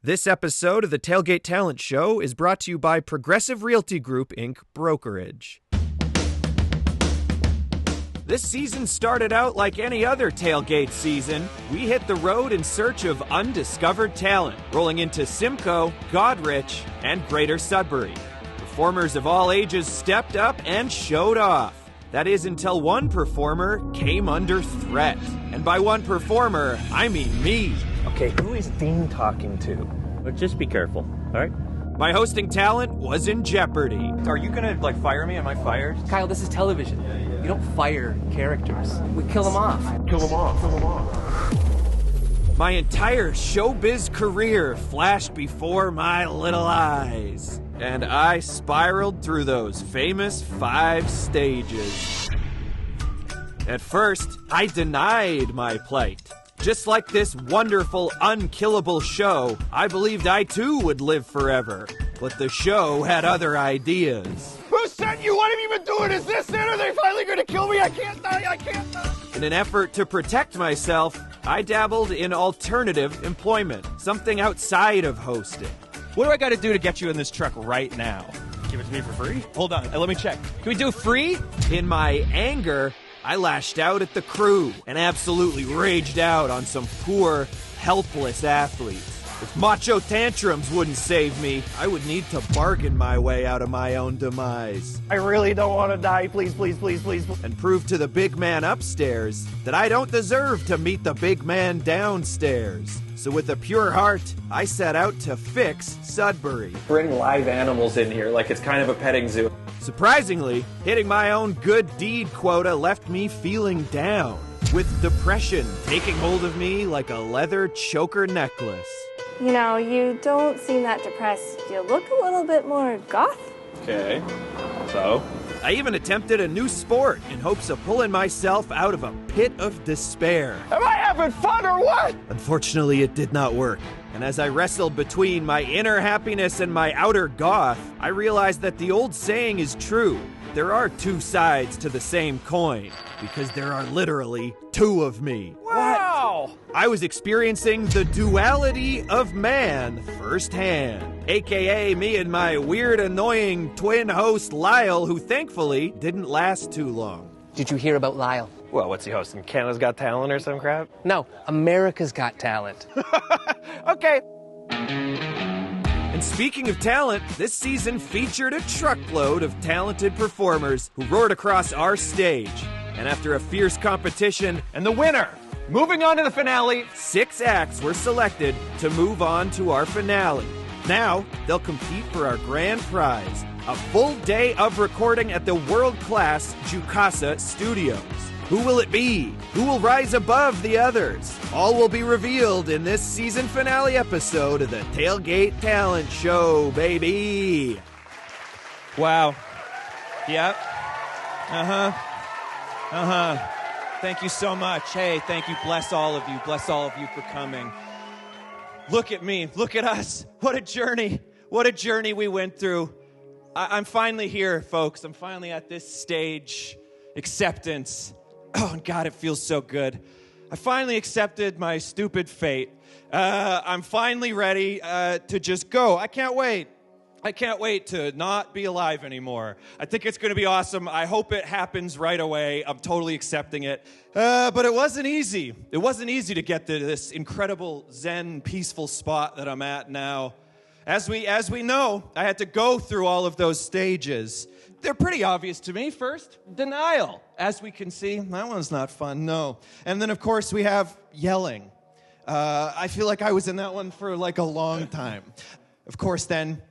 This episode of the Tailgate Talent Show is brought to you by Progressive Realty Group, Inc. Brokerage. This season started out like any other tailgate season. We hit the road in search of undiscovered talent, rolling into Simcoe, Goderich, and Greater Sudbury. Performers of all ages stepped up and showed off. That is until one performer came under threat. And by one performer, I mean me. Okay, who is Dean talking to? But just be careful, all right? My hosting talent was in jeopardy. Are you gonna, fire me? Am I fired? Kyle, this is television. You don't fire characters. We kill them off. Kill them off. My entire showbiz career flashed before my little eyes. And I spiraled through those famous 5 stages. At first, I denied my plight. Just like this wonderful, unkillable show, I believed I too would live forever. But the show had other ideas. Who sent you? What have you been doing? Is this it? Are they finally going to kill me? I can't die. In an effort to protect myself, I dabbled in alternative employment, something outside of hosting. What do I got to do to get you in this truck right now? Give it to me for free? Hold on. Let me check. Can we do free? In my anger, I lashed out at the crew and absolutely raged out on some poor, helpless athletes. If macho tantrums wouldn't save me, I would need to bargain my way out of my own demise. I really don't want to die. Please. And prove to the big man upstairs that I don't deserve to meet the big man downstairs. So with a pure heart, I set out to fix Sudbury. Bring live animals in here like it's kind of a petting zoo. Surprisingly, hitting my own good deed quota left me feeling down, with depression taking hold of me like a leather choker necklace. You know, you don't seem that depressed. You look a little bit more goth. Okay, so? I even attempted a new sport in hopes of pulling myself out of a pit of despair. Am I having fun or what? Unfortunately, it did not work. And as I wrestled between my inner happiness and my outer goth, I realized that the old saying is true. There are 2 sides to the same coin, because there are literally 2 of me. Wow! I was experiencing the duality of man firsthand, aka me and my weird, annoying twin host Lyle, who thankfully didn't last too long. Did you hear about Lyle? Well, what's he hosting? Canada's Got Talent or some crap? No, America's Got Talent. Okay. And speaking of talent, this season featured a truckload of talented performers who roared across our stage. And after a fierce competition, And the winner, moving on to the finale. 6 acts were selected to move on to our finale. Now, they'll compete for our grand prize, a full day of recording at the world-class Jukasa Studios. Who will it be? Who will rise above the others? All will be revealed in this season finale episode of the Tailgate Talent Show, baby. Wow. Yep. Thank you so much. Hey, thank you. Bless all of you. Bless all of you for coming. Look at me. Look at us. What a journey. What a journey we went through. I'm finally here, folks. I'm finally at this stage. Acceptance. Oh, God, it feels so good. I finally accepted my stupid fate. I'm finally ready to just go. I can't wait. I can't wait to not be alive anymore. I think it's going to be awesome. I hope it happens right away. I'm totally accepting it. But it wasn't easy. It wasn't easy to get to this incredible Zen, peaceful spot that I'm at now. As we know, I had to go through all of those stages. They're pretty obvious to me. First, denial. As we can see, that one's not fun, no. And then, of course, we have yelling. I feel like I was in that one for like a long time. Of course, then,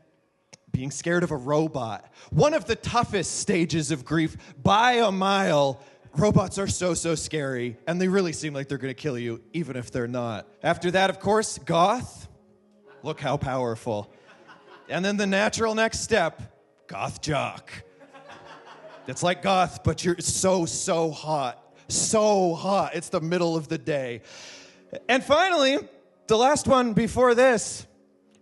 being scared of a robot. One of the toughest stages of grief by a mile. Robots are so scary, and they really seem like they're going to kill you, even if they're not. After that, of course, goth. Look how powerful. And then the natural next step, goth jock. It's like goth, but you're so hot. So hot. It's the middle of the day. And finally, the last one before this,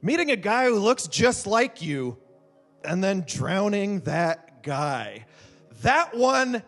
meeting a guy who looks just like you and then drowning that guy. That one,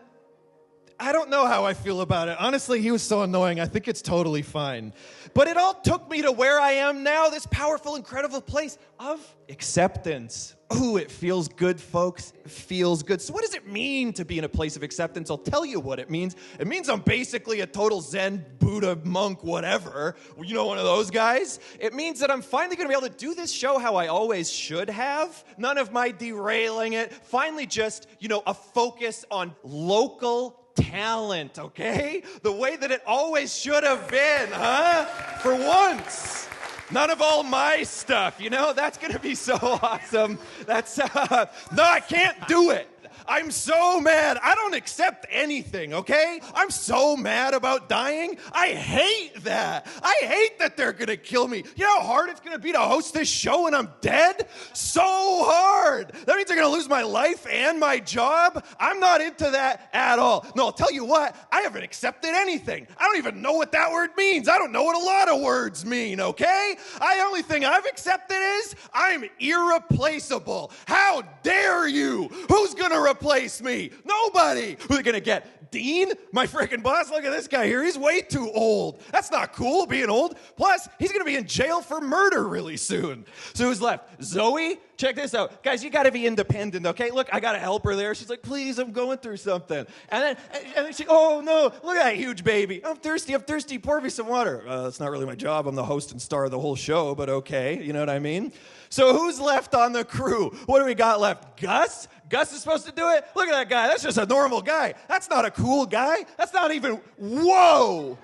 I don't know how I feel about it. Honestly, he was so annoying. I think it's totally fine. But it all took me to where I am now, this powerful, incredible place of acceptance. Ooh, it feels good, folks. It feels good. So what does it mean to be in a place of acceptance? I'll tell you what it means. It means I'm basically a total Zen, Buddha, monk, whatever. You know, one of those guys. It means that I'm finally going to be able to do this show how I always should have. None of my derailing it. Finally just, a focus on local talent, okay? The way that it always should have been, huh? For once. None of all my stuff, That's going to be so awesome. That's, no, I can't do it. I'm so mad. I don't accept anything, okay? I'm so mad about dying. I hate that. I hate that they're going to kill me. You know how hard it's going to be to host this show when I'm dead? So hard. That means I'm going to lose my life and my job. I'm not into that at all. No, I'll tell you what. I haven't accepted anything. I don't even know what that word means. I don't know what a lot of words mean, okay? The only thing I've accepted is I'm irreplaceable. How dare you? Who's going to replace me? Nobody. Who are they going to get? Dean? My freaking boss? Look at this guy here. He's way too old. That's not cool, being old. Plus, he's going to be in jail for murder really soon. So who's left? Zoe? Check this out. Guys, you got to be independent, okay? Look, I got to help her there. She's like, please, I'm going through something. And then she, oh, no, look at that huge baby. I'm thirsty. Pour me some water. That's not really my job. I'm the host and star of the whole show, but okay. You know what I mean? So who's left on the crew? What do we got left? Gus? Gus is supposed to do it? Look at that guy. That's just a normal guy. That's not a cool guy. That's not even, whoa.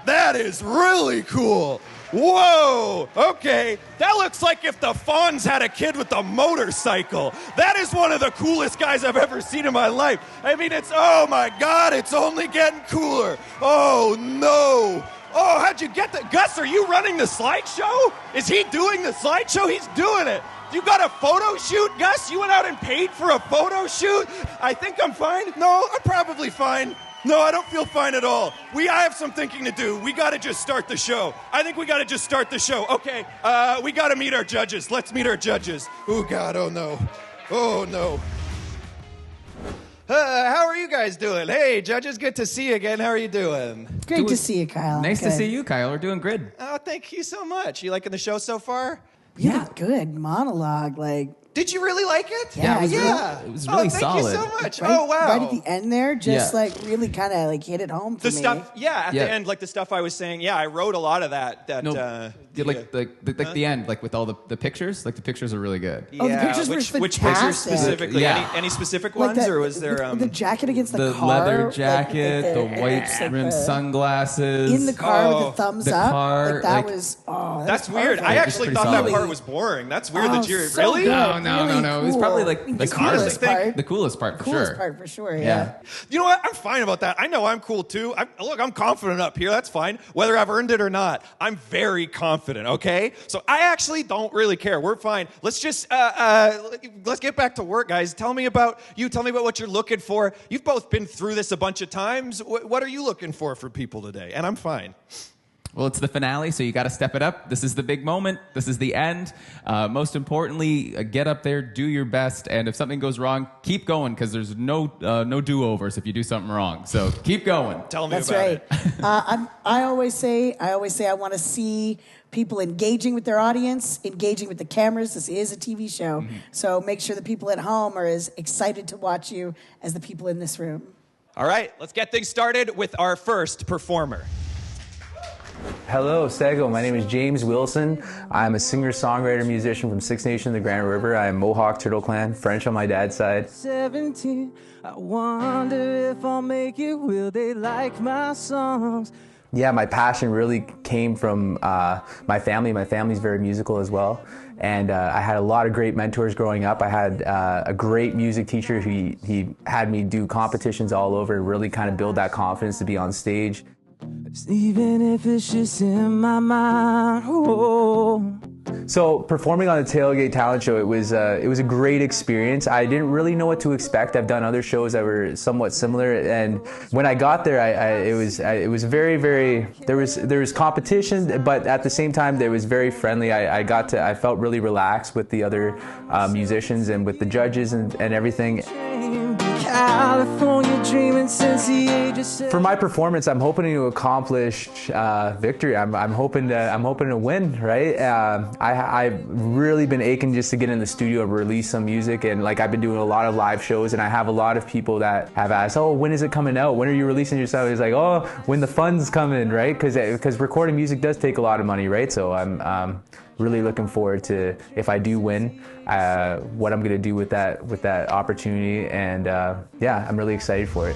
That is really cool. Whoa, okay. That looks like if the Fonz had a kid with a motorcycle. That is one of the coolest guys I've ever seen in my life. I mean, oh my God, it's only getting cooler. Oh no. Oh, how'd you get that? Gus, are you running the slideshow? Is he doing the slideshow? He's doing it. You got a photo shoot, Gus? You went out and paid for a photo shoot? I think I'm fine. No, I'm probably fine. No, I don't feel fine at all. I have some thinking to do. We got to just start the show. I think we got to just start the show. Okay, we got to meet our judges. Let's meet our judges. Oh, God, oh, no. Oh, no. How are you guys doing? Hey, judges, good to see you again. How are you doing? Great to see you, Kyle. Nice to see you, Kyle. We're doing good. Oh, thank you so much. You liking the show so far? Yeah, good. Monologue, Did you really like it? Yeah, it was really solid. Thank you so much. Right, wow. Right at the end there, just really kind of hit it home for me. Stuff, at the end, like the stuff I was saying, I wrote a lot of that. The end, with all the pictures, the pictures are really good. Oh, the pictures were fantastic. Which pictures specifically? Any specific ones, or was there... the jacket against the car. The leather jacket, the white rimmed sunglasses. In the car with the thumbs up. Car, that's weird. I actually thought that part was boring. That's weird that you're... So really? Good. No. It was probably the coolest part. The coolest part, for sure. Yeah. You know what? I'm fine about that. I know I'm cool too. I'm confident up here. That's fine. Whether I've earned it or not, I'm very confident. Okay. So I actually don't really care. We're fine. Let's just let's get back to work, guys. Tell me about you. Tell me about what you're looking for. You've both been through this a bunch of times. What are you looking for people today? And I'm fine. Well, it's the finale, so you got to step it up. This is the big moment. This is the end. Most importantly, get up there, do your best, and if something goes wrong, keep going, because there's no do-overs if you do something wrong. So keep going. Tell me That's about right. it. I always say I want to see people engaging with their audience, engaging with the cameras. This is a TV show, so make sure the people at home are as excited to watch you as the people in this room. All right, let's get things started with our first performer. Hello, Sego. My name is James Wilson. I'm a singer-songwriter, musician from Six Nations, the Grand River. I am Mohawk, Turtle Clan, French on my dad's side. 17, I wonder if I'll make it. Will they like my songs? Yeah, my passion really came from my family. My family's very musical as well. And I had a lot of great mentors growing up. I had a great music teacher who he had me do competitions all over and really kind of build that confidence to be on stage. Even if it's just in my mind. Oh. So performing on the Tailgate Talent Show, it was a great experience. I didn't really know what to expect. I've done other shows that were somewhat similar, and when I got there, it was very, very. There was competition, but at the same time, it was very friendly. I felt really relaxed with the other musicians and with the judges and everything. California dreaming since the age of 7. For my performance, I'm hoping to accomplish victory. I'm hoping to win, right? I've really been aching just to get in the studio and release some music, and like I've been doing a lot of live shows, and I have a lot of people that have asked, "Oh, when is it coming out? When are you releasing your stuff?" It's like, "Oh, when the funds come in," right? Because recording music does take a lot of money, right? So I'm really looking forward to, if I do win, what I'm gonna do with that opportunity, and yeah, I'm really excited for it.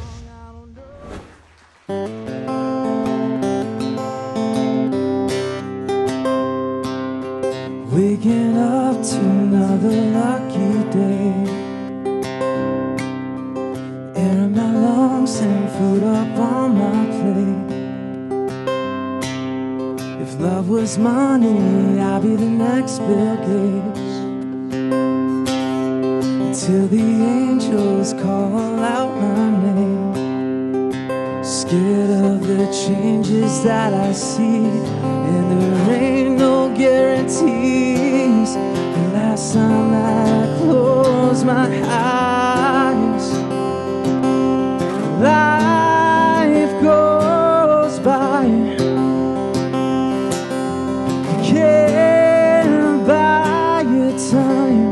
Waking up to another lucky day, air in my lungs and food up on my plate. If love was money, I'd be the next Bill Gates. Until the angels call out my name, scared of the changes that I see, and there ain't no guarantees. The last time that I closed my eyes, life goes by. You can't buy your time.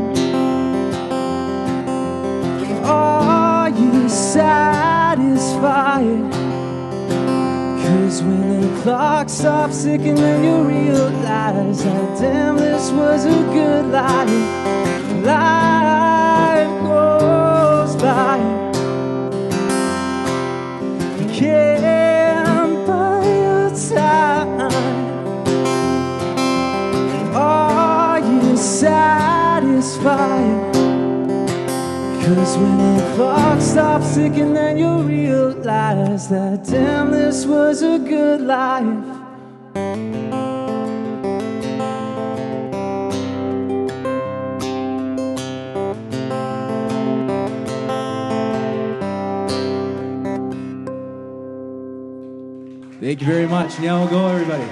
Are you satisfied? 'Cause when the clock stops ticking, then you realize that damn, this was a good life. Life goes by. You can't buy your time. Are you satisfied? 'Cause when the clock stops ticking, then you realize that damn, this was a good life. Thank you very much. Now we'll go, everybody.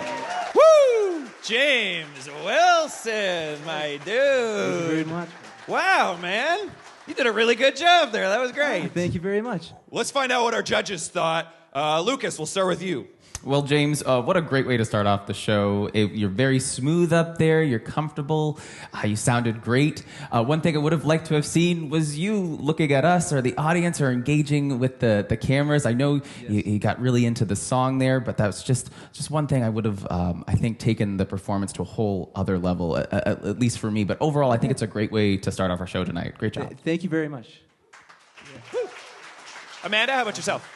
Woo! James Wilson, my dude. Thank you very much. Wow, man. You did a really good job there. That was great. Thank you very much. Let's find out what our judges thought. Lucas, we'll start with you. Well, James, what a great way to start off the show. You're very smooth up there. You're comfortable. You sounded great. One thing I would have liked to have seen was you looking at us or the audience or engaging with the cameras. I know you got really into the song there, but that was just one thing I would have, I think, taken the performance to a whole other level, at least for me. But overall, I think it's a great way to start off our show tonight. Great job. Thank you very much. Amanda, how about yourself?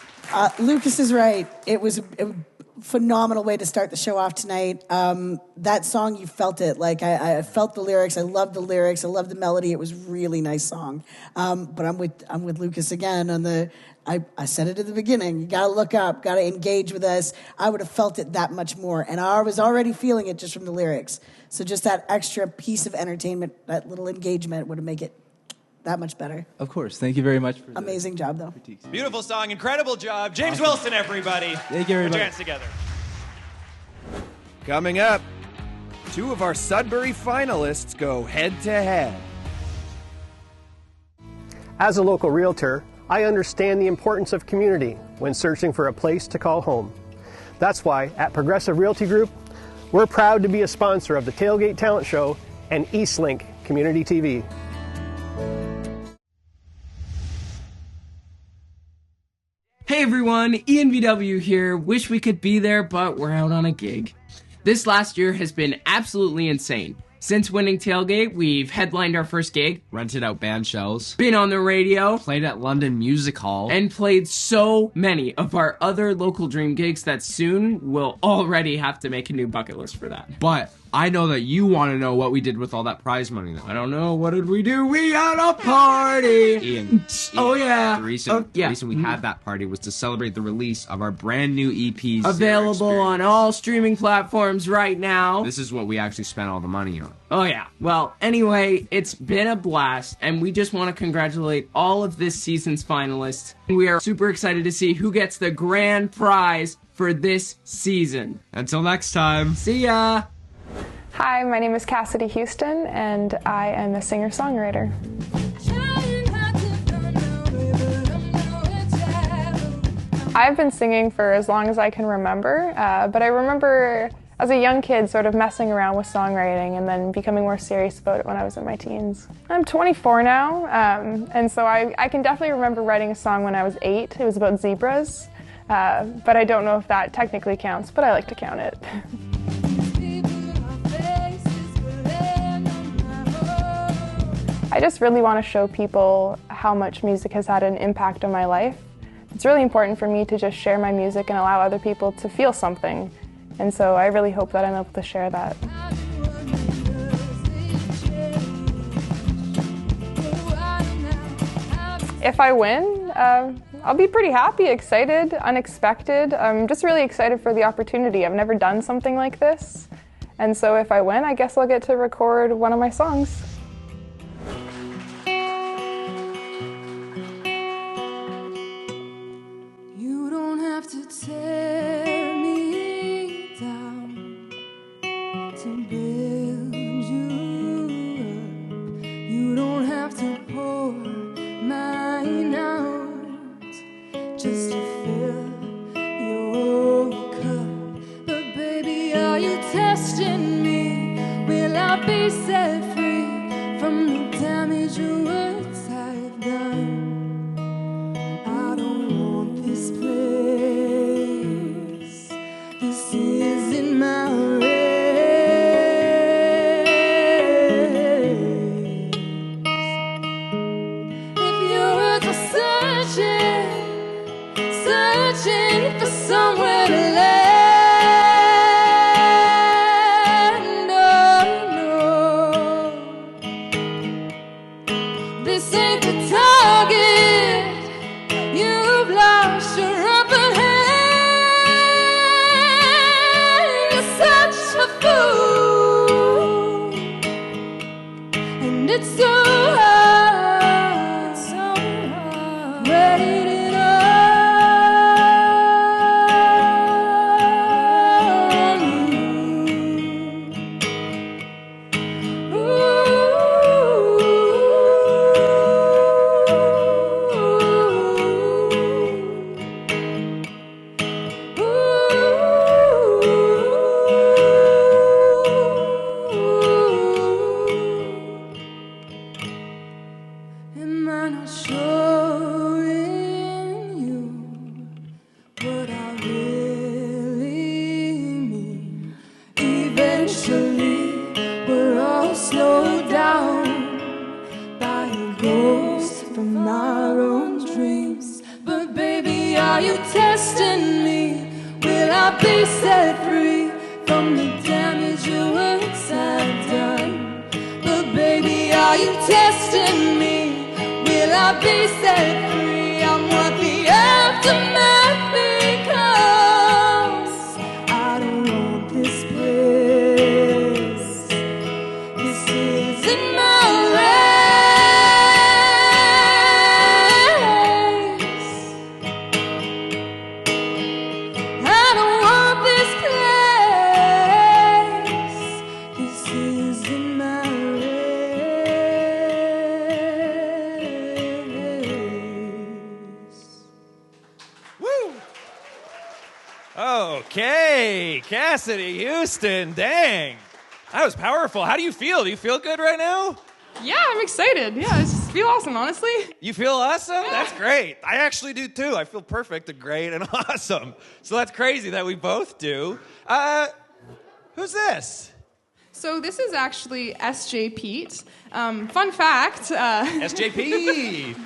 Lucas is right. It was a phenomenal way to start the show off tonight. That song, you felt it. Like I felt the lyrics. I loved the lyrics. I loved the melody. It was a really nice song. But I'm with Lucas again on the. I said it at the beginning. You got to look up. Got to engage with us. I would have felt it that much more, and I was already feeling it just from the lyrics. So just that extra piece of entertainment, that little engagement, would have made it that much better. Of course. Thank you very much for amazing job, though. critiques. Beautiful song, incredible job. James Wilson, everybody. Thank you, everybody. Put your hands together. Coming up, two of our Sudbury finalists go head-to-head. As a local realtor, I understand the importance of community when searching for a place to call home. That's why at Progressive Realty Group, we're proud to be a sponsor of the Tailgate Talent Show and Eastlink Community TV. Hey everyone, ENVW here. Wish we could be there, but we're out on a gig. This last year has been absolutely insane. Since winning Tailgate, we've headlined our first gig, rented out band shells, been on the radio, played at London Music Hall, and played so many of our other local dream gigs that soon we'll already have to make a new bucket list for that. But I know that you want to know what we did with all that prize money, though. I don't know. What did we do? We had a party! Ian. Oh, yeah. The reason we had that party was to celebrate the release of our brand new EP. Available on all streaming platforms right now. This is what we actually spent all the money on. Oh, yeah. Well, anyway, it's been a blast, and we just want to congratulate all of this season's finalists. We are super excited to see who gets the grand prize for this season. Until next time. See ya! Hi, my name is Cassidy Houston, and I am a singer-songwriter. I've been singing for as long as I can remember, but I remember as a young kid sort of messing around with songwriting and then becoming more serious about it when I was in my teens. I'm 24 now, and so I can definitely remember writing a song when I was 8. It was about zebras, but I don't know if that technically counts, but I like to count it. I just really want to show people how much music has had an impact on my life. It's really important for me to just share my music and allow other people to feel something. And so I really hope that I'm able to share that. If I win, I'll be pretty happy, excited, unexpected. I'm just really excited for the opportunity. I've never done something like this. And so if I win, I guess I'll get to record one of my songs. You don't have to tear me down to build you up. You don't have to pour mine out just to fill your cup. But baby, are you testing me? Will I be set free from the damage your words have done? I don't want this place. This isn't my race. If your words are searching for somewhere to land, oh no, this ain't the target. You've lost your upper hand. You're such a fool, and it's so hard, waiting Am I not showing you what I really mean? Eventually, we're all slowed down by a ghost from our own dreams. But baby, are you testing me? Will I be set free from the damage your words have done? But baby, are you testing me? Will I be set free? I'm what the aftermath becomes. I don't want this place. This isn't my race. I don't want this place. This isn't my Okay, Cassidy, Houston, dang. That was powerful. How do you feel? Do you feel good right now? Yeah, I'm excited. Yeah, I just feel awesome, honestly. You feel awesome? That's great. I actually do too. I feel perfect and great and awesome. So that's crazy that we both do. Who's this? So this is actually SJ Pete. Fun fact. SJ Pete.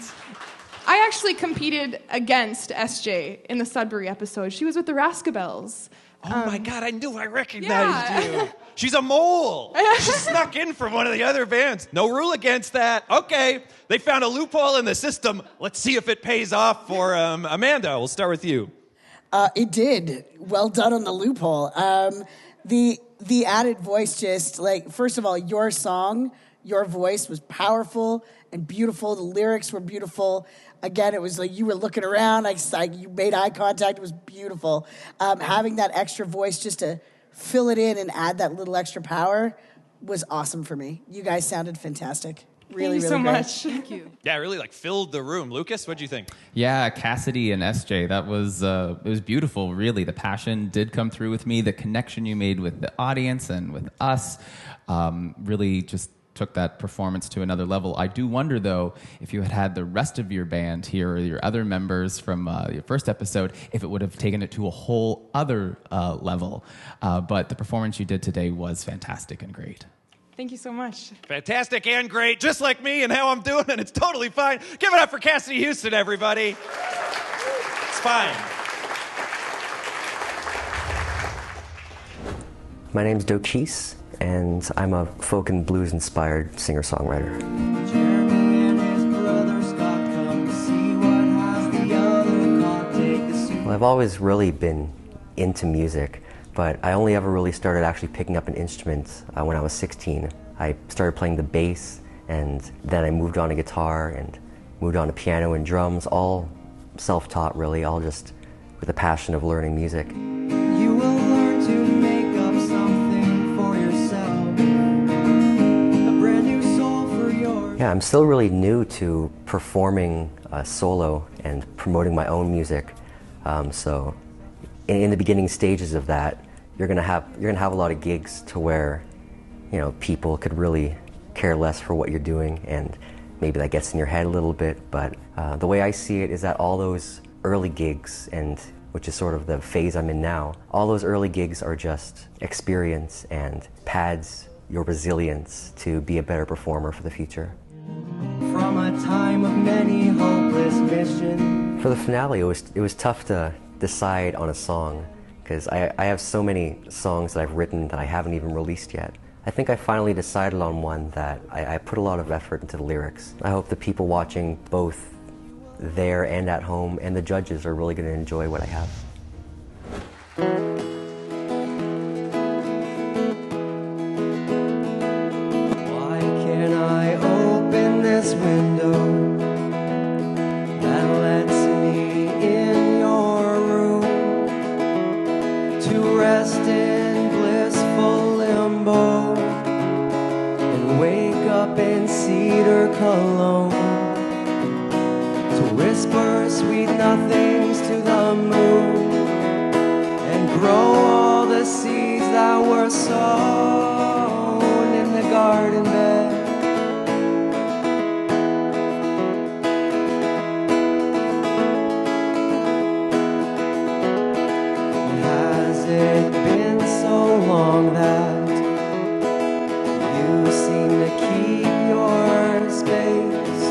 I actually competed against SJ in the Sudbury episode. She was with the Rascabels. Oh my God, I knew I recognized you. She's a mole. She snuck in from one of the other bands. No rule against that. Okay, they found a loophole in the system. Let's see if it pays off for Amanda. We'll start with you. It did. Well done on the loophole. The added voice, just like, first of all, your song, your voice was powerful and beautiful. The lyrics were beautiful. Again, it was like you were looking around. You made eye contact. It was beautiful. Having that extra voice just to fill it in and add that little extra power was awesome for me. You guys sounded fantastic. Really, Thank you so really great. much. Thank you. Yeah, really like filled the room. Lucas, what'd you think? Yeah, Cassidy and SJ, that was it was beautiful, really. The passion did come through with me. The connection you made with the audience and with us really just took that performance to another level. I do wonder, though, if you had had the rest of your band here or your other members from your first episode, if it would have taken it to a whole other level. But the performance you did today was fantastic and great. Thank you so much. Fantastic and great, just like me and how I'm doing, and it's totally fine. Give it up for Cassidy Houston, everybody. It's fine. My name's Dokis, and I'm a folk and blues inspired singer-songwriter. Well, I've always really been into music, but I only ever really started actually picking up an instrument when I was 16. I started playing the bass, and then I moved on to guitar, and moved on to piano and drums, all self-taught really, all just with a passion of learning music. You will learn to make up something for yourself, a brand new soul for yours. Yeah, I'm still really new to performing solo and promoting my own music. So in the beginning stages of that, you're gonna have a lot of gigs to where, you know, people could really care less for what you're doing, and maybe that gets in your head a little bit. But the way I see it is that all those early gigs, and which is sort of the phase I'm in now, all those early gigs are just experience and pads your resilience to be a better performer for the future. From a time of many hopeless missions. For the finale, it was tough to decide on a song, because I have so many songs that I've written that I haven't even released yet. I think I finally decided on one that I put a lot of effort into the lyrics. I hope the people watching both there and at home, and the judges, are really going to enjoy what I have. Why can't I open this window that lets me in your room to rest in blissful limbo and wake up in cedar cologne, to whisper sweet nothings to the moon and grow all the seeds that were sown in the garden bed. Has it been so long that you seem to keep your space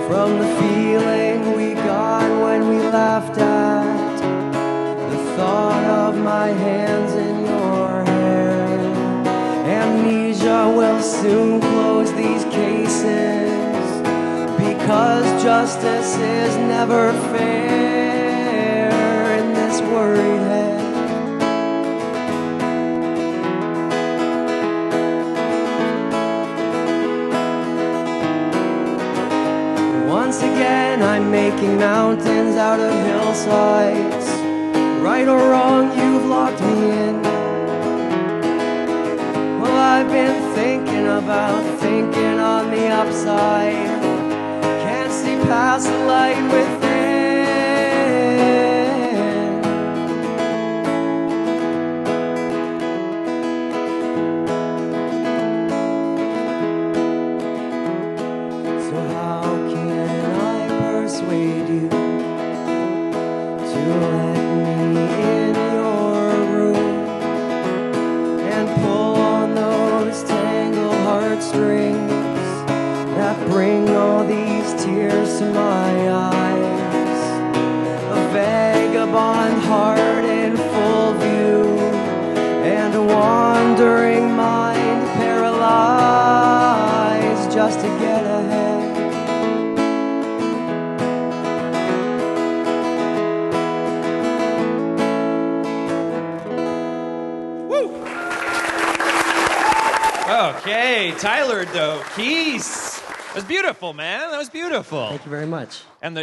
from the feeling we got when we laughed at the thought of my hands in your hair? Amnesia will soon close these cases, because justice is never fair in this worried head. Once again, I'm making mountains out of hillsides. Right or wrong, you've locked me in. Well, I've been thinking about thinking on the upside. Can't see past the light within. So how can I persuade you to let me in your room and pull on those tangled heartstrings that bring all these tears to my eyes? A vagabond heart in full view, and a wandering mind paralyzed just to get ahead. Okay, Tyler Dokis. That was beautiful, man. That was beautiful. Thank you very much. And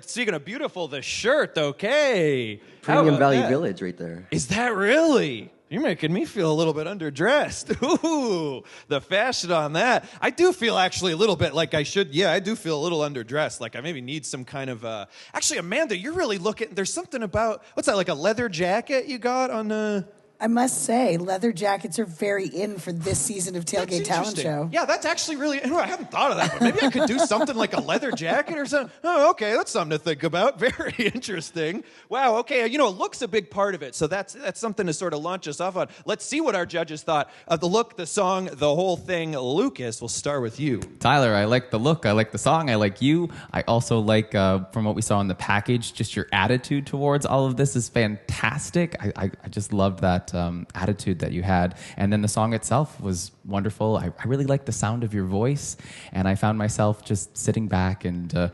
speaking of beautiful, the shirt, okay. Premium How about Valley that? Village right there. Is that really? You're making me feel a little bit underdressed. Ooh, the fashion on that. I do feel actually a little bit like I should. Yeah, I do feel a little underdressed. Like I maybe need some kind of. Actually, Amanda, you're really looking. There's something about what's that? Like a leather jacket you got on. I must say, leather jackets are very in for this season of Tailgate Talent Show. Yeah, that's actually really. I hadn't thought of that, but maybe I could do something like a leather jacket or something. Oh, okay, that's something to think about. Very interesting. Wow. Okay, look's a big part of it, so that's something to sort of launch us off on. Let's see what our judges thought of the look, the song, the whole thing. Lucas, we'll start with you. Tyler, I like the look. I like the song. I like you. I also like, from what we saw in the package, just your attitude towards all of this is fantastic. I just loved that attitude that you had. And then the song itself was wonderful. I really liked the sound of your voice. And I found myself just sitting back and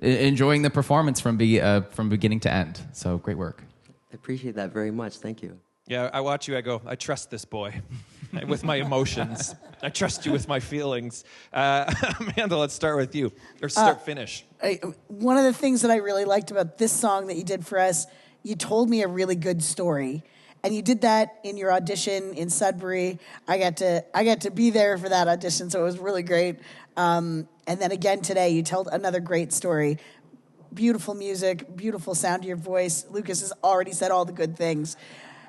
enjoying the performance from beginning to end. So great work. I appreciate that very much. Thank you. Yeah, I watch you. I go, I trust this boy with my emotions. I trust you with my feelings. Amanda, let's start with you. Or finish. One of the things that I really liked about this song that you did for us, you told me a really good story. And you did that in your audition in Sudbury. I got to be there for that audition, so it was really great. And then again today, you told another great story. Beautiful music, beautiful sound to your voice. Lucas has already said all the good things.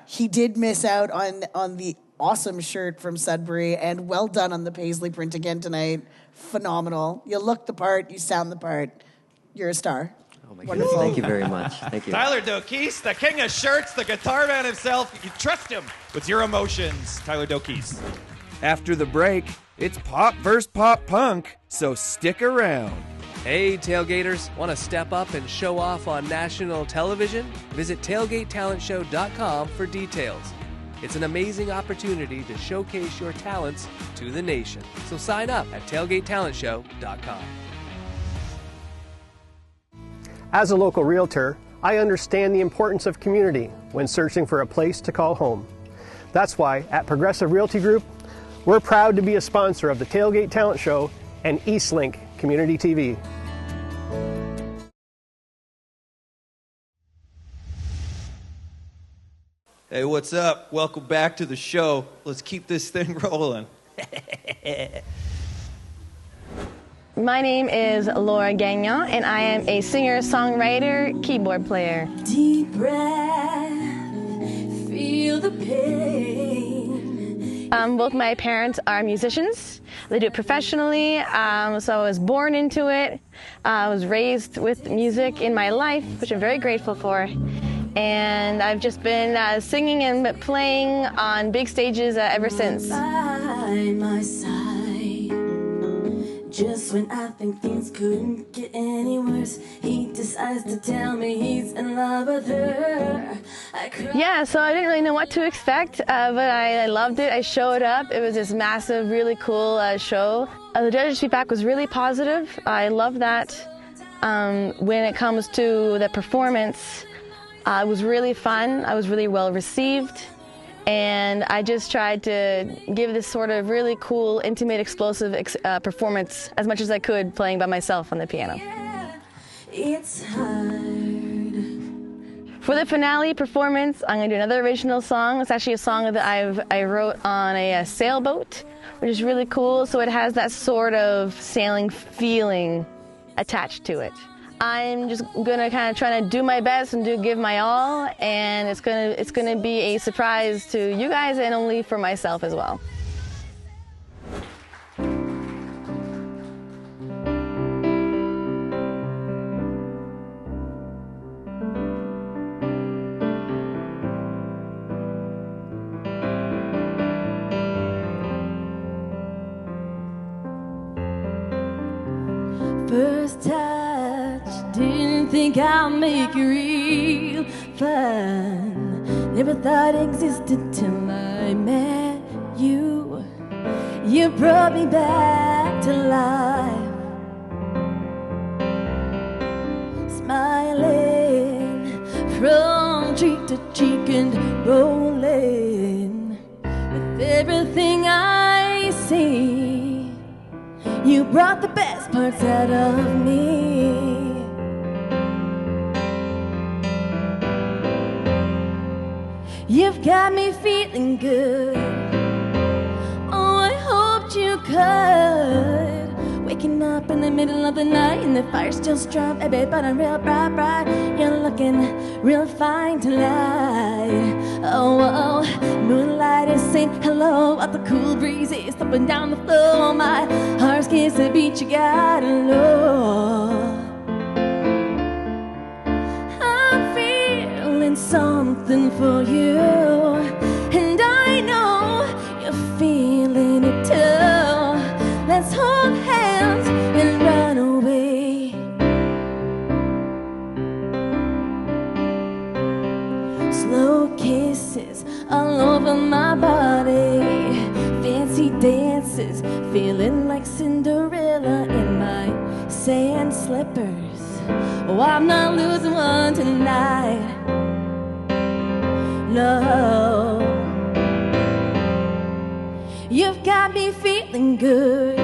He did miss out on the awesome shirt from Sudbury, and well done on the paisley print again tonight. Phenomenal. You look the part, you sound the part. You're a star. Oh my goodness, thank you very much. Thank you. Tyler Dokis, the king of shirts, the guitar man himself. You trust him with your emotions. Tyler Dokis. After the break, it's pop versus pop punk, so stick around. Hey, tailgaters, want to step up and show off on national television? Visit tailgatetalentshow.com for details. It's an amazing opportunity to showcase your talents to the nation. So sign up at tailgatetalentshow.com. As a local realtor, I understand the importance of community when searching for a place to call home. That's why at Progressive Realty Group, we're proud to be a sponsor of the Tailgate Talent Show and Eastlink Community TV. Hey, what's up? Welcome back to the show. Let's keep this thing rolling. My name is Laura Gagnon, and I am a singer-songwriter, keyboard player. Deep breath, feel the pain. Both my parents are musicians. They do it professionally, so I was born into it. I was raised with music in my life, which I'm very grateful for. And I've just been singing and playing on big stages ever since. By my side. Just when I think things couldn't get any worse, he decides to tell me he's in love with her. Yeah, so I didn't really know what to expect, but I loved it. I showed up. It was this massive, really cool show. The judges' feedback was really positive. I love that. When it comes to the performance, it was really fun. I was really well received. And I just tried to give this sort of really cool, intimate, explosive performance as much as I could playing by myself on the piano. It's hard. For the finale performance, I'm going to do another original song. It's actually a song that I wrote on a sailboat, which is really cool. So it has that sort of sailing feeling attached to it. I'm just gonna kind of try to do my best and give my all, and it's gonna be a surprise to you guys and only for myself as well. First touch, didn't think I'll make it real fun. Never thought it existed till I met you. You brought me back to life. Smiling from cheek to cheek and rolling with everything I see. You brought the best parts out of me. You've got me feeling good. Oh, I hoped you could. Waking up in the middle of the night and the fire's still strong, baby, but I'm real bright. You're looking real fine tonight. Oh, moonlight is saying hello at the cool breezes up and down the floor. My heart skips the beat, you gotta know. I'm feeling something for you, and I know you're feeling it too. Let's hold hands and run away. Slow kisses all over my body, fancy dances, feeling like Cinderella in my sand slippers. Oh, I'm not losing one tonight. No, you've got me feeling good.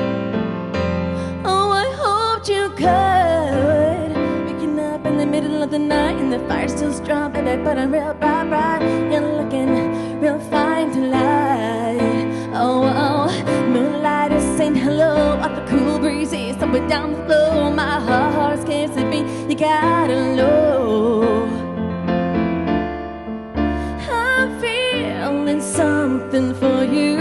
Oh, I hoped you could. Waking up in the middle of the night and the fire's still strong, baby, but I'm real bright. You're looking real fine tonight. Oh, moonlight is saying hello at the cool breezes up and down the floor. My heart skips a beat, you gotta know. I'm feeling something for you,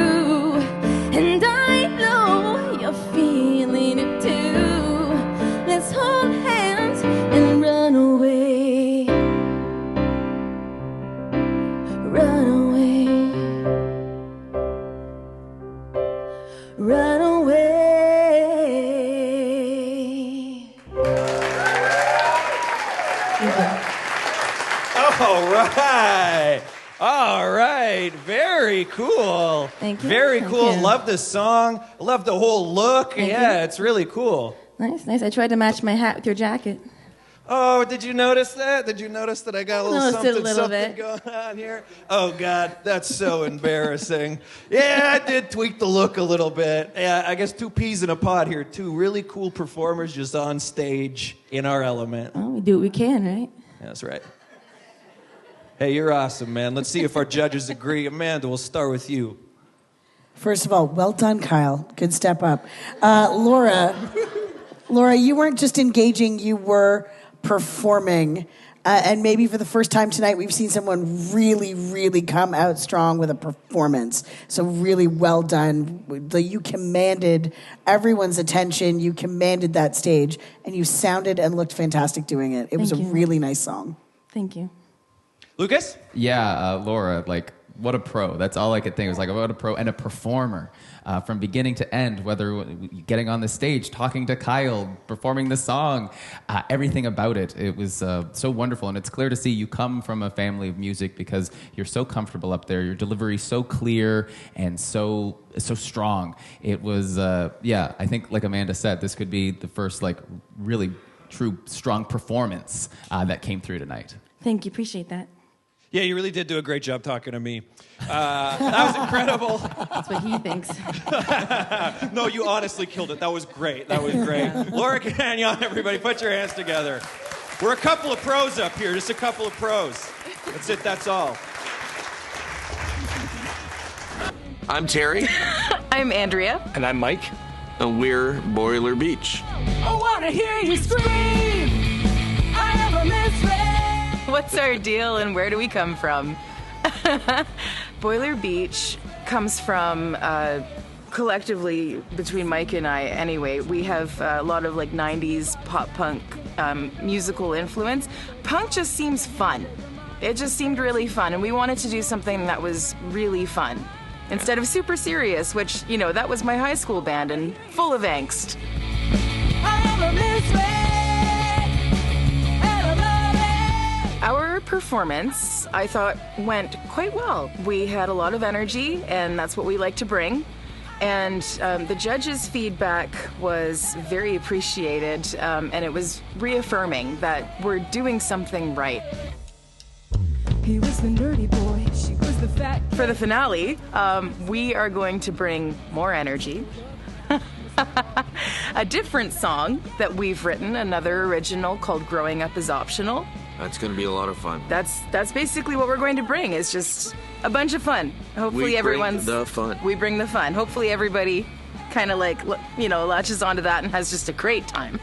and I know you're feeling it too. Let's hold hands and run away. Run away. Run away. All right. All right. Very cool. Thank you. Very Thank cool. you. Love the song. Love the whole look. Thank yeah, you. it's really cool. Nice, nice. I tried to match my hat with your jacket. Oh, did you notice that? Did you notice that I got a little Noticed it a something, little something bit. going on here? Oh, God, that's so embarrassing. Yeah, I did tweak the look a little bit. Yeah, I guess 2 peas in a pod here. 2 really cool performers just on stage in our element. Oh, we do what we can, right? That's right. Hey, you're awesome, man. Let's see if our judges agree. Amanda, we'll start with you. First of all, well done, Kyle. Good step up. Laura, you weren't just engaging, you were performing. And maybe for the first time tonight, we've seen someone really, really come out strong with a performance. So really well done. You commanded everyone's attention. You commanded that stage. And you sounded and looked fantastic doing it. It was a really nice song. Thank you. Lucas? Yeah, Laura, like, what a pro. That's all I could think. It was like, what a pro and a performer. From beginning to end, whether getting on the stage, talking to Kyle, performing the song, everything about it. It was so wonderful. And it's clear to see you come from a family of music because you're so comfortable up there. Your delivery so clear and so strong. It was, I think like Amanda said, this could be the first like really true strong performance that came through tonight. Thank you. Appreciate that. Yeah, you really did do a great job talking to me. That was incredible. That's what he thinks. No, you honestly killed it. That was great. That was great. Laura Gagnon, everybody, put your hands together. We're a couple of pros up here, just a couple of pros. That's it, that's all. I'm Terry. I'm Andrea. And I'm Mike. And we're Boiler Beach. I want to hear you scream. I am a misfit. What's our deal and where do we come from? Boiler Beach comes from collectively between Mike and I anyway. We have a lot of like 90s pop punk musical influence. Punk just seems fun. It just seemed really fun and we wanted to do something that was really fun instead of super serious, which, you know, that was my high school band and full of angst. I am a misfit. Our performance, I thought, went quite well. We had a lot of energy, and that's what we like to bring. And the judges' feedback was very appreciated, and it was reaffirming that we're doing something right. He was the nerdy boy, she was the fat. For the finale, we are going to bring more energy. A different song that we've written, another original called Growing Up is Optional. That's going to be a lot of fun. That's basically what we're going to bring. Is just a bunch of fun. Hopefully everyone's bring the fun. We bring the fun. Hopefully everybody kind of like, you know, latches onto that and has just a great time.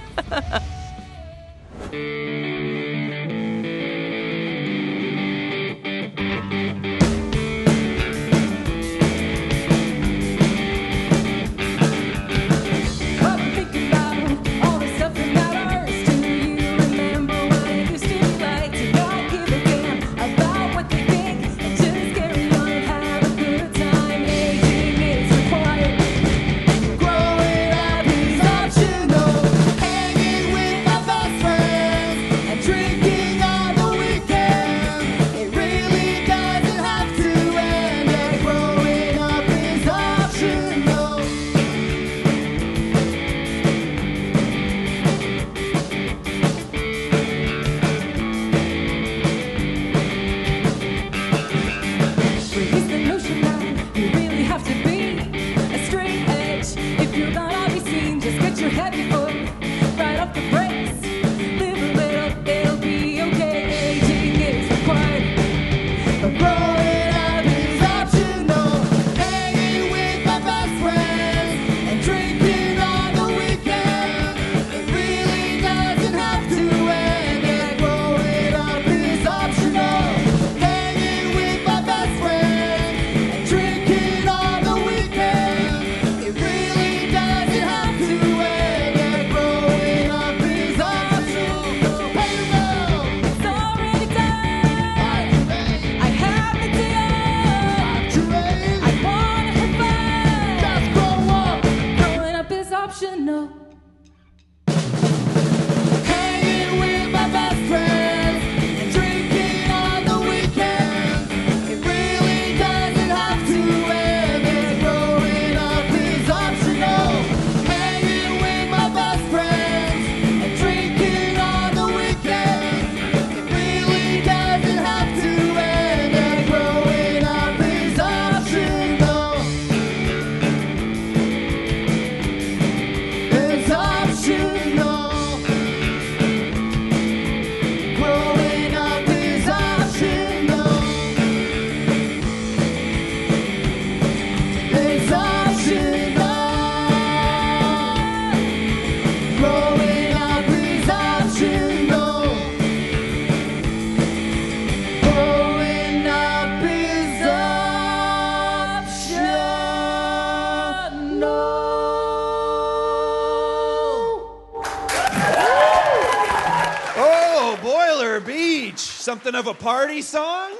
Something of a party song?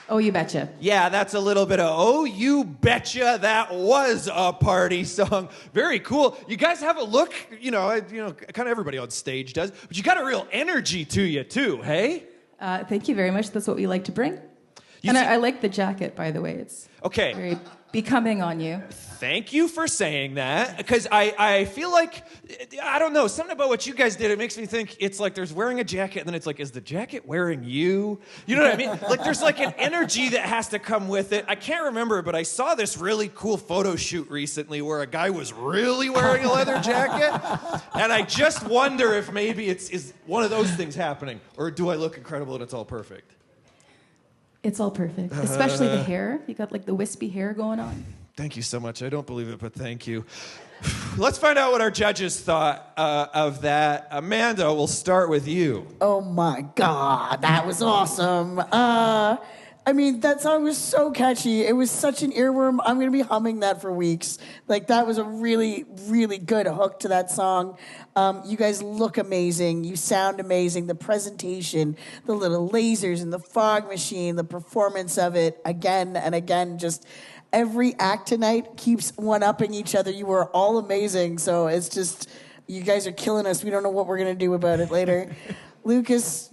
Oh, you betcha. Yeah, that's a little bit of, oh, you betcha that was a party song. Very cool. You guys have a look, kind of everybody on stage does, but you got a real energy to you too, hey? Thank you very much. That's what we like to bring. I like the jacket, by the way. It's very becoming on you. Thank you for saying that, because I feel like, I don't know, something about what you guys did, it makes me think it's like there's wearing a jacket, and then it's like, is the jacket wearing you? You know what I mean? Like there's like an energy that has to come with it. I can't remember, but I saw this really cool photo shoot recently where a guy was really wearing a leather jacket, and I just wonder if maybe is one of those things happening, or do I look incredible and it's all perfect? It's all perfect, especially the hair. You got like the wispy hair going on. Thank you so much. I don't believe it, but thank you. Let's find out what our judges thought of that. Amanda, we'll start with you. Oh my God, that was awesome. That song was so catchy. It was such an earworm. I'm going to be humming that for weeks. Like, that was a really, really good hook to that song. You guys look amazing. You sound amazing. The presentation, the little lasers and the fog machine, the performance of it again and again, just every act tonight keeps one-upping each other. You were all amazing. So it's just, you guys are killing us. We don't know what we're going to do about it later. Lucas,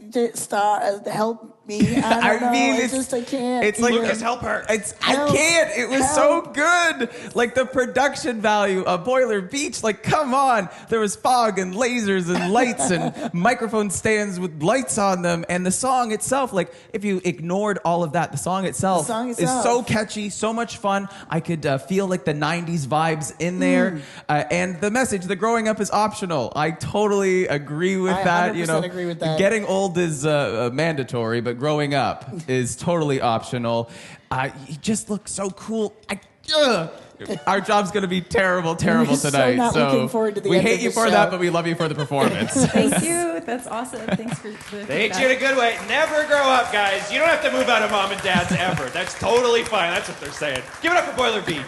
help me. I don't know. mean, I can't. It's like Lucas, help her. I can't. It was so good. Like the production value of Boiler Beach. Like, come on. There was fog and lasers and lights and microphone stands with lights on them. And the song itself, like, if you ignored all of that, the song itself is so catchy, so much fun. I could feel like the 90s vibes in there. And the message, the growing up is optional. I totally agree with that. You know, agree with that. Getting old is mandatory, but growing up is totally optional. He just looks so cool. Our job's going to be terrible tonight. So not looking forward to the we end hate of you the for show. that, but we love you for the performance. Thank you. That's awesome. Thanks for the They hate you in a good way. Never grow up, guys. You don't have to move out of mom and dad's ever. That's totally fine. That's what they're saying. Give it up for Boiler Beach.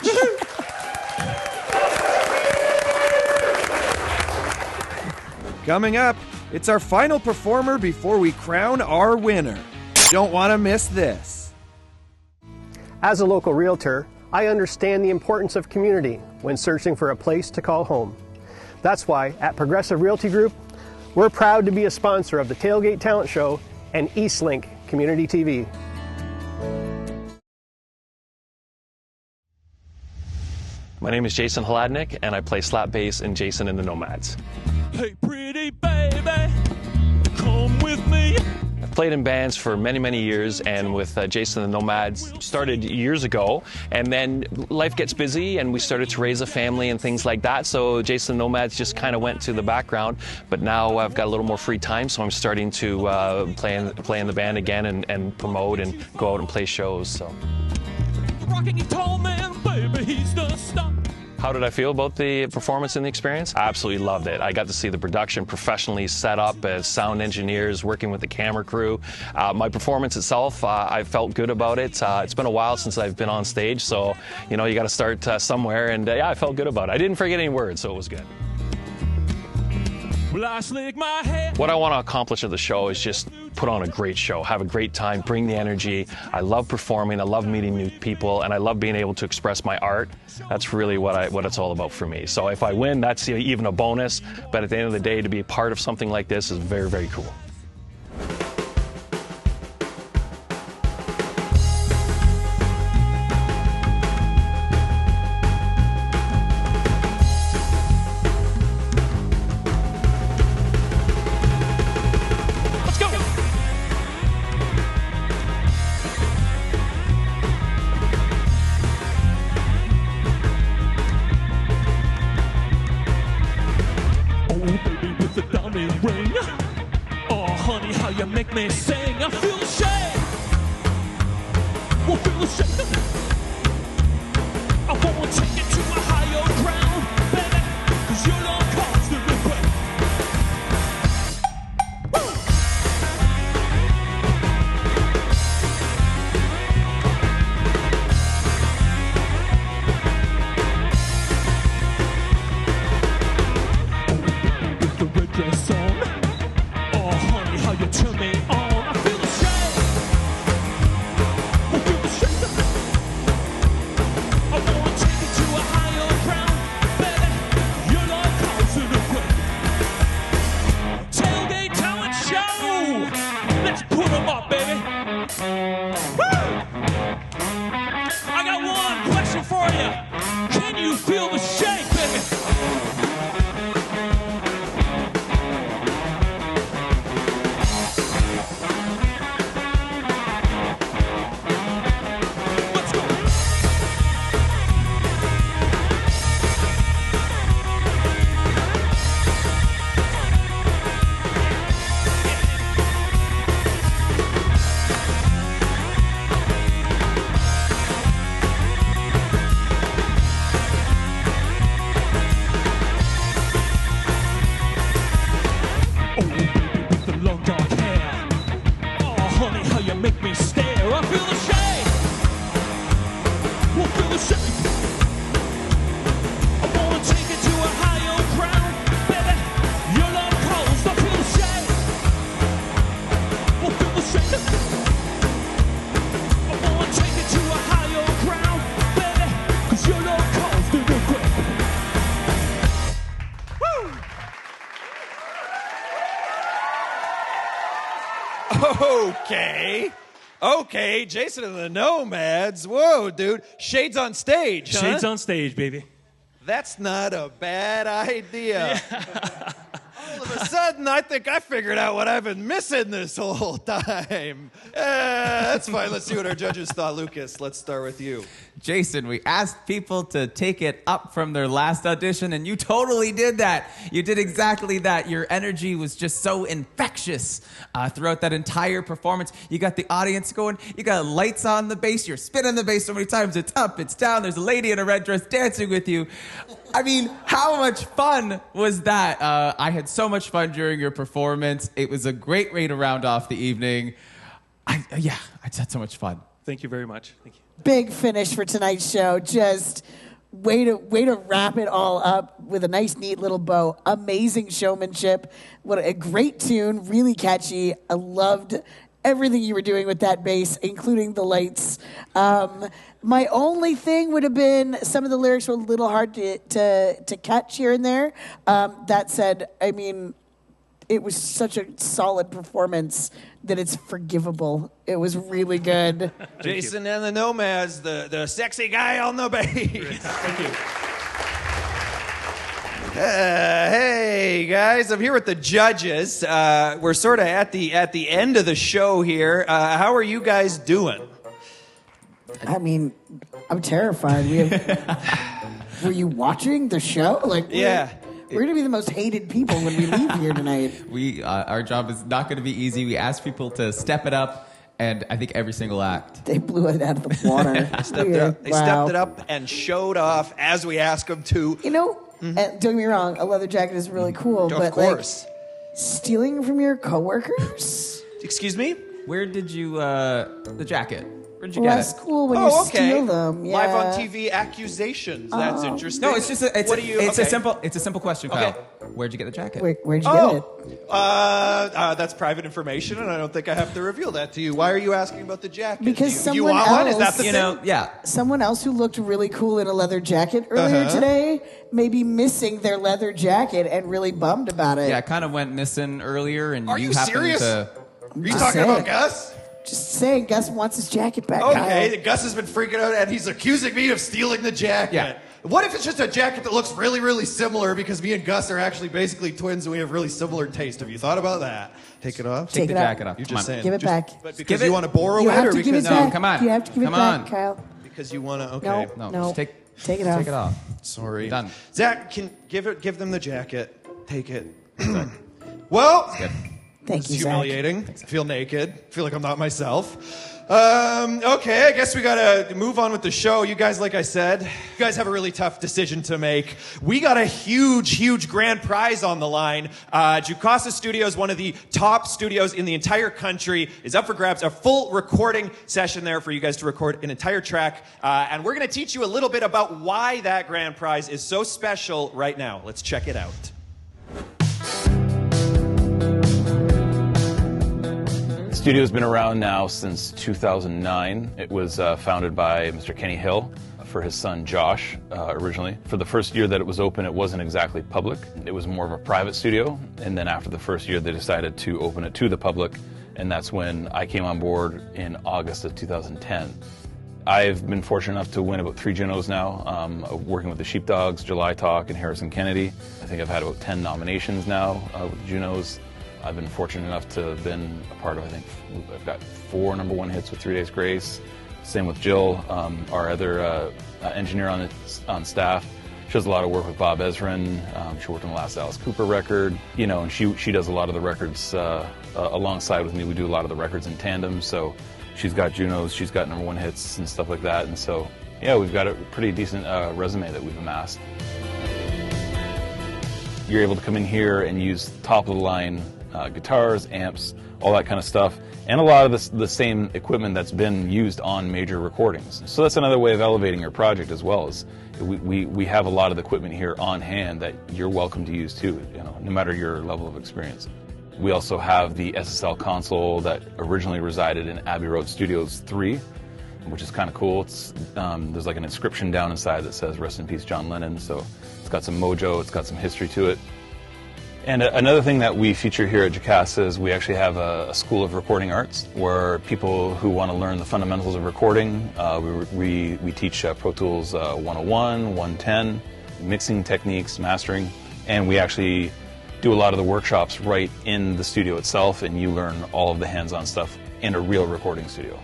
Coming up, it's our final performer before we crown our winner. Don't want to miss this. As a local realtor, I understand the importance of community when searching for a place to call home. That's why at Progressive Realty Group, we're proud to be a sponsor of the Tailgate Talent Show and Eastlink Community TV. My name is Jason Hladnik, and I play slap bass in Jason and the Nomads. Hey, pretty baby, come with me. I've played in bands for many, many years, and with Jason and the Nomads started years ago, and then life gets busy, and we started to raise a family and things like that, so Jason and the Nomads just kind of went to the background, but now I've got a little more free time, so I'm starting to play in the band again and promote and go out and play shows. So. Rocking your tall man, baby, he's the star. How did I feel about the performance and the experience? I absolutely loved it. I got to see the production professionally set up as sound engineers, working with the camera crew. My performance itself, I felt good about it. It's been a while since I've been on stage, so you know, you got to start somewhere, and yeah, I felt good about it. I didn't forget any words, so it was good. What I want to accomplish at the show is just put on a great show, have a great time, bring the energy. I love performing, I love meeting new people, and I love being able to express my art. That's really what it's all about for me. So if I win, that's even a bonus, but at the end of the day, to be a part of something like this is very, very cool. Okay, Jason and the Nomads. Whoa, dude. Shades on stage, huh? Shades on stage, baby. That's not a bad idea. Yeah. All of a sudden, I think I figured out what I've been missing this whole time. That's fine. Let's see what our judges thought. Lucas, let's start with you. Jason, we asked people to take it up from their last audition, and you totally did that. You did exactly that. Your energy was just so infectious throughout that entire performance. You got the audience going. You got lights on the bass. You're spinning the bass so many times. It's up, it's down. There's a lady in a red dress dancing with you. I mean, how much fun was that? I had so much fun during your performance. It was a great way to round off the evening. I just had so much fun. Thank you very much. Thank you. Big finish for tonight's show. Just way to wrap it all up with a nice, neat little bow. Amazing showmanship. What a great tune. Really catchy. I loved everything you were doing with that bass, including the lights. My only thing would have been some of the lyrics were a little hard to catch here and there. That said, I mean, it was such a solid performance that it's forgivable. It was really good. Jason and the Nomads, the sexy guy on the bass. Thank you. Hey guys, I'm here with the judges. We're sort of at the end of the show here. How are you guys doing? I mean, I'm terrified. Were you watching the show? Yeah. We're going to be the most hated people when we leave here tonight. Our job is not going to be easy. We asked people to step it up, and I think every single act. They blew it out of the water. They stepped it up and showed off as we asked them to. You know, don't get me wrong, a leather jacket is really cool, Of course. Stealing from your coworkers? Excuse me? Where did you, the jacket? Where'd you get it? That's cool when you steal them. Yeah. Live on TV accusations. That's interesting. No, it's just a simple question, Kyle. Okay. Where'd you get the jacket? Where'd you get it? That's private information, and I don't think I have to reveal that to you. Why are you asking about the jacket? Because you want one? Is that the thing? Someone else who looked really cool in a leather jacket earlier today may be missing their leather jacket and really bummed about it. Yeah, it kind of went missing earlier, and Are you happened serious? to... Are you talking about Gus? Just saying, Gus wants his jacket back. Okay, Kyle. Gus has been freaking out, and he's accusing me of stealing the jacket. Yeah. What if it's just a jacket that looks really, really similar because me and Gus are actually basically twins and we have really similar taste? Have you thought about that? Take it off? Take the jacket off. You're Come just on. saying. Give it back. But because you want to borrow it? You have or to give because it back. come on. You have to give it Come back, on. Kyle. Because you want to? Okay. No. Just take it off. Take it off. Sorry. Done. Zach, can give them the jacket. Take it. Well, Thank it's you, Zach. humiliating. I feel naked. I feel like I'm not myself. Okay, I guess we gotta move on with the show. You guys, like I said, you guys have a really tough decision to make. We got a huge grand prize on the line. Jukasa Studios, one of the top studios in the entire country, is up for grabs. A full recording session there for you guys to record an entire track. And we're gonna teach you a little bit about why that grand prize is so special right now. Let's check it out. The studio's been around now since 2009. It was founded by Mr. Kenny Hill for his son Josh originally. For the first year that it was open, it wasn't exactly public. It was more of a private studio. And then after the first year, they decided to open it to the public. And that's when I came on board in August of 2010. I've been fortunate enough to win about 3 Junos now, working with the Sheepdogs, July Talk, and Harrison Kennedy. I think I've had about 10 nominations now with Junos. I've been fortunate enough to have been a part of, I think, I've got 4 #1 hits with 3 Days Grace. Same with Jill, our other engineer on staff. She does a lot of work with Bob Ezrin. She worked on the last Alice Cooper record, and she does a lot of the records alongside with me. We do a lot of the records in tandem, so she's got Junos, she's got #1 hits and stuff like that, and so, yeah, we've got a pretty decent resume that we've amassed. You're able to come in here and use top-of-the-line guitars, amps, all that kind of stuff, and a lot of the same equipment that's been used on major recordings. So that's another way of elevating your project as well. Is we have a lot of the equipment here on hand that you're welcome to use too, no matter your level of experience. We also have the SSL console that originally resided in Abbey Road Studios 3, which is kind of cool. It's there's like an inscription down inside that says "Rest in Peace, John Lennon." So it's got some mojo, it's got some history to it. And another thing that we feature here at Jacassa is we actually have a school of recording arts where people who want to learn the fundamentals of recording, we teach Pro Tools 101, 110, mixing techniques, mastering, and we actually do a lot of the workshops right in the studio itself, and you learn all of the hands-on stuff in a real recording studio.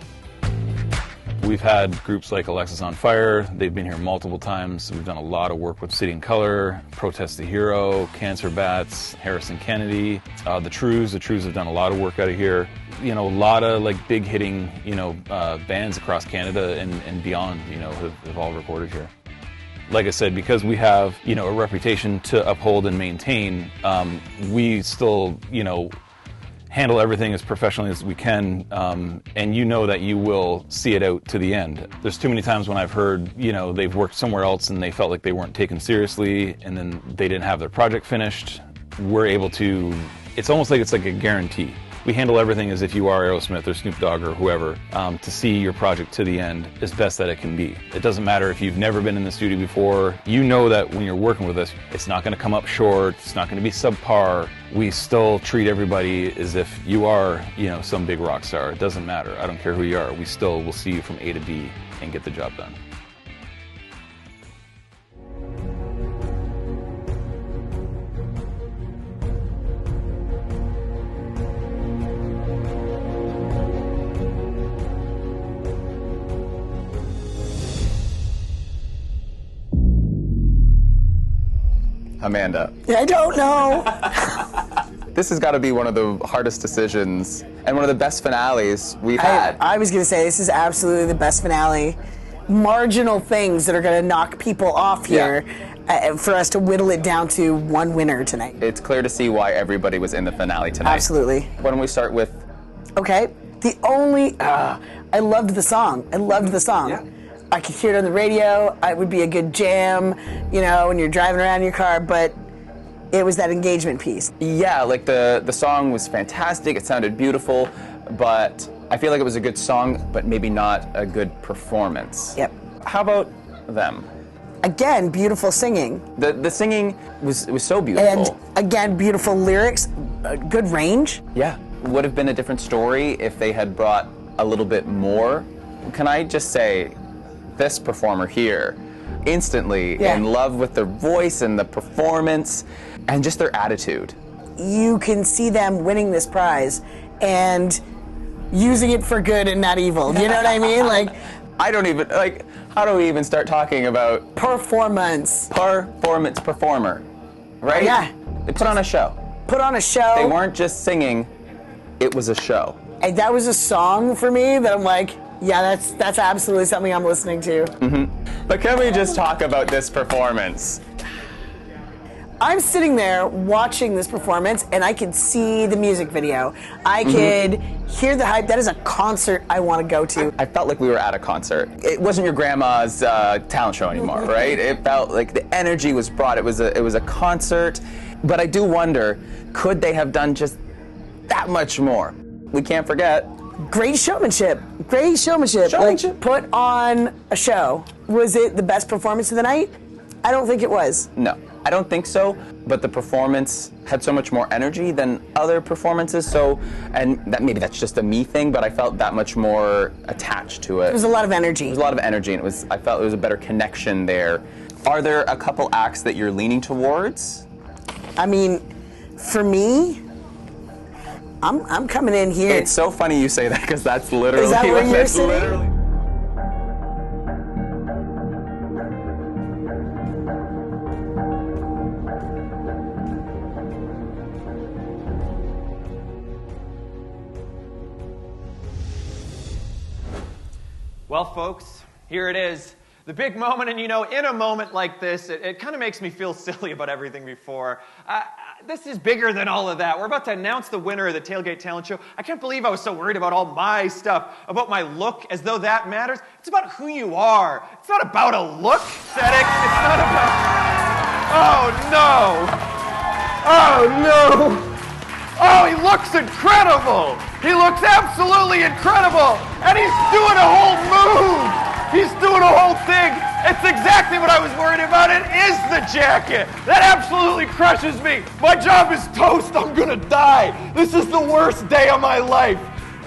We've had groups like Alexis on Fire. They've been here multiple times. We've done a lot of work with City and Color, Protest the Hero, Cancer Bats, Harrison Kennedy, the Trues. The Trues have done a lot of work out of here. You know, a lot of like big hitting, bands across Canada and beyond, have all recorded here. Like I said, because we have, a reputation to uphold and maintain, we still, handle everything as professionally as we can, and you know that you will see it out to the end. There's too many times when I've heard, they've worked somewhere else and they felt like they weren't taken seriously, and then they didn't have their project finished. We're able to, it's almost like it's like a guarantee. We handle everything as if you are Aerosmith or Snoop Dogg or whoever, to see your project to the end as best that it can be. It doesn't matter if you've never been in the studio before. You know that when you're working with us, it's not going to come up short, it's not going to be subpar. We still treat everybody as if you are, some big rock star. It doesn't matter. I don't care who you are. We still will see you from A to B and get the job done. Amanda. I don't know. This has got to be one of the hardest decisions and one of the best finales we've had. I was going to say, this is absolutely the best finale. Marginal things that are going to knock people off here for us to whittle it down to one winner tonight. It's clear to see why everybody was in the finale tonight. Absolutely. Why don't we start with... Okay. I loved the song. Yeah. I could hear it on the radio. It would be a good jam, when you're driving around in your car, but it was that engagement piece. Yeah, like the song was fantastic. It sounded beautiful, but I feel like it was a good song, but maybe not a good performance. Yep. How about them? Again, beautiful singing. The singing was so beautiful. And again, beautiful lyrics, good range. Yeah. Would have been a different story if they had brought a little bit more. Can I just say, this performer here, instantly in love with their voice and the performance and just their attitude. You can see them winning this prize and using it for good and not evil. You know what I mean? How do we even start talking about performer, right? Yeah. They put on a show. They weren't just singing, it was a show. And that was a song for me that I'm like, yeah, that's absolutely something I'm listening to. Mm-hmm. But can we just talk about this performance? I'm sitting there watching this performance, and I could see the music video. I could hear the hype. That is a concert I want to go to. I felt like we were at a concert. It wasn't your grandma's talent show anymore, right? It felt like the energy was brought. It was a concert. But I do wonder, could they have done just that much more? We can't forget. Great showmanship. Like, put on a show. Was it the best performance of the night? I don't think it was. No, I don't think so. But the performance had so much more energy than other performances. And maybe that's just a me thing, but I felt that much more attached to it. There was a lot of energy. And I felt it was a better connection there. Are there a couple acts that you're leaning towards? I mean, for me, I'm coming in here. It's so funny you say that because that's literally Is that where you're sitting? Literally. Well, folks, here it is. The big moment, and in a moment like this, it kind of makes me feel silly about everything before. This is bigger than all of that. We're about to announce the winner of the Tailgate Talent Show. I can't believe I was so worried about all my stuff, about my look, as though that matters. It's about who you are. It's not about a look, aesthetic. It's not about... Oh, no. Oh, no. Oh, he looks incredible. He looks absolutely incredible. And he's doing a whole move. He's doing a whole thing. It's exactly what I was worried about. It is the jacket. That absolutely crushes me. My job is toast. I'm gonna die. This is the worst day of my life.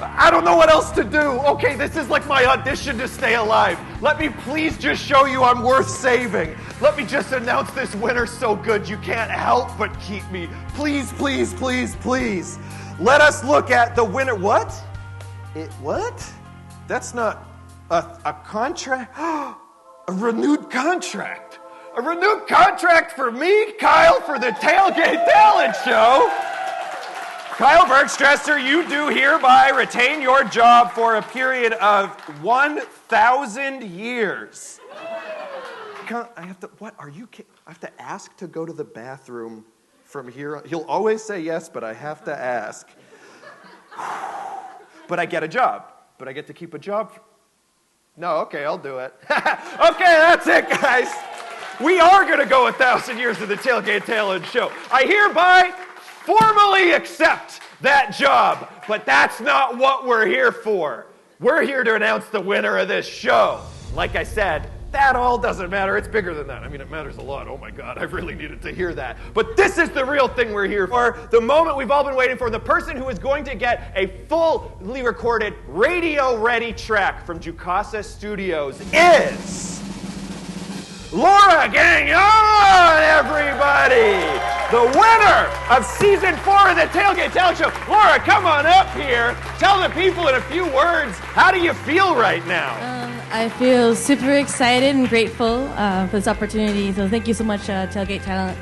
I don't know what else to do. Okay, this is like my audition to stay alive. Let me please just show you I'm worth saving. Let me just announce this winner so good you can't help but keep me. Please, please, please, please. Let us look at the winner. What? What? That's not a contract. A renewed contract. A renewed contract for me, Kyle, for the Tailgate Talent Show. Kyle Bergstresser, you do hereby retain your job for a period of 1,000 years. I have to, what, are you kidding? I have to ask to go to the bathroom from here on. He'll always say yes, but I have to ask. But I get a job. But I get to keep a job. No, okay, I'll do it. Okay, that's it, guys. We are going to go 1,000 years of the Tailgate Talent Show. I hereby formally accept that job, but that's not what we're here for. We're here to announce the winner of this show. Like I said, that all doesn't matter. It's bigger than that. I mean, it matters a lot. Oh my God, I really needed to hear that. But this is the real thing we're here for. The moment we've all been waiting for. The person who is going to get a fully recorded, radio-ready track from Dokis Studios is Laura Gagnon, everybody! The winner of Season 4 of the Tailgate Talent Show. Laura, come on up here. Tell the people in a few words, how do you feel right now? I feel super excited and grateful for this opportunity. So thank you so much, Tailgate Talent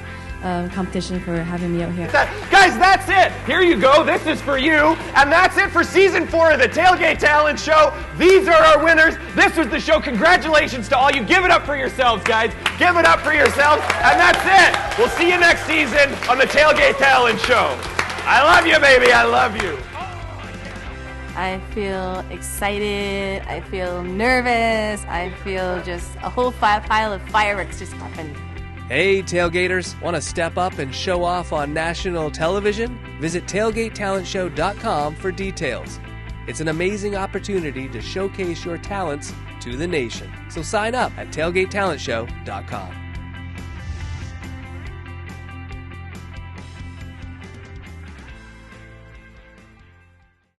Competition, for having me out here. Guys, that's it. Here you go. This is for you. And that's it for Season 4 of the Tailgate Talent Show. These are our winners. This was the show. Congratulations to all you. Give it up for yourselves, guys. Give it up for yourselves. And that's it. We'll see you next season on the Tailgate Talent Show. I love you, baby. I love you. I feel excited. I feel nervous. I feel just a whole pile of fireworks just happened. Hey, tailgaters, want to step up and show off on national television? Visit tailgatetalentshow.com for details. It's an amazing opportunity to showcase your talents to the nation. So sign up at tailgatetalentshow.com.